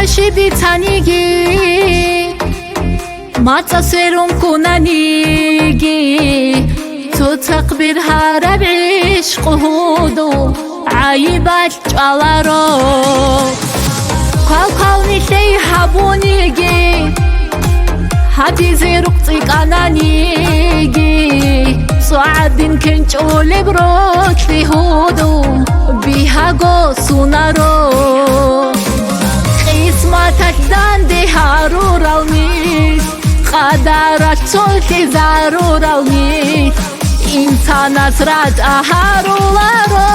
Tashi bitanigi Matasverum kunanigi Tu taqbir harab ishq hudu Ayibat jalaro Qalqalni shay habunigi Hadizi ruqti kananigi Suadin kenchule brotli hudu Biha go sunaro قسمتك داندي هارور الميت قدرك تلقي ضرور الميت إنسان أسرد أهارولارو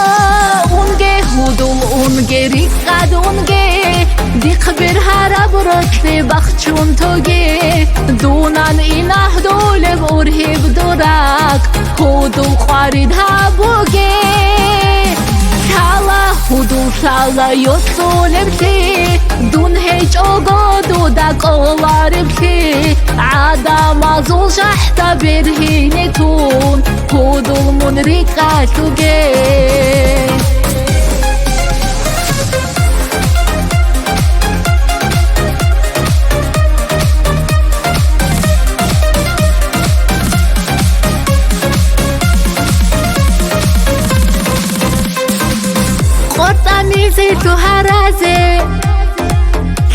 أونجي هدول أونجي ريقاد أونجي ديق برهارب ركتي بخشون توجي دونان إنه دول بورهب دوراك هدول قارد هابوجي كالا هدول شالا يطولبتي دون هيج أوغودو داك أولاربتي عادا مازول شحتا برهينتون هدول منريقاتوغي تو هرازه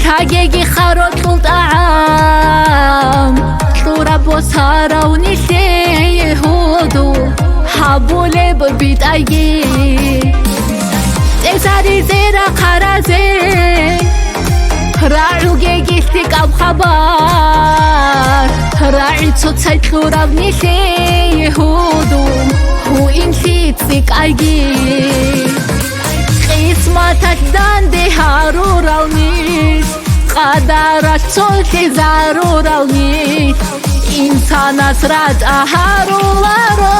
كاجي خروط الطعام طورا بوسارا ونسي يهودو حبولي ببيت ايجي تساري زيرا خرازه راعو جيجي ستيك اب خبار راعي تصوت طورا ونسي يهودو هو انسي تسيك ايجي قسمتك داندي هارور الميت قدرك تلقي ضرور الميت إنسان أسرد أهارولارو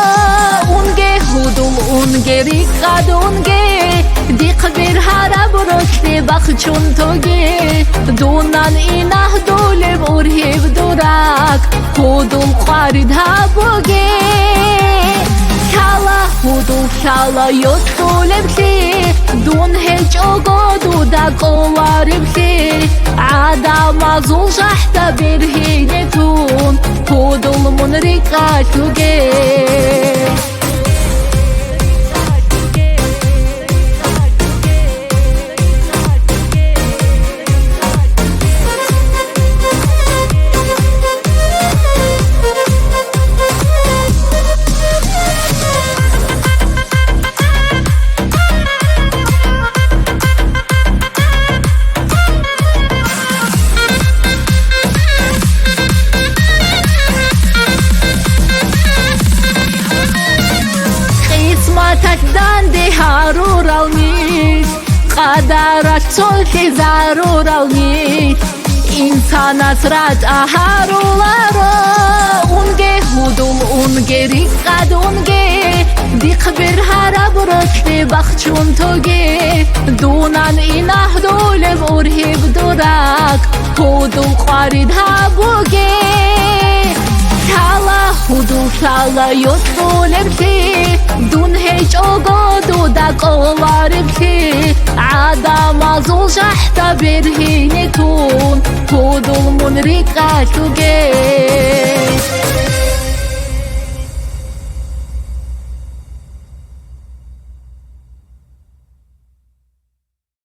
أونجي هدول أونجي ريقاد أونجي ديق برهارب ركتي بخشون توجي دونان إنه دول بورهب دوراك هدول قارد هابوجي كالا هدول شالا يطولبتي دون هيج أوغودو داك أولاربتي عادا مازول شحتا برهينتون هدول منريقاتوغي داندي هارور الميت قدرك تلقي ضرور الميت إنسان أسرد أهارولارو أونجي هدول أونجي ريقاد أونجي ديق برهارب ركتي بخشون توجي دونان إنه دول بورهب دوراك هدول قارد هابوجي كالا هدول شالا يطولبتي دون هيج أوغودو داك أولاربتي عادا مازول شحتا برهينتون هدول منريقاتوغي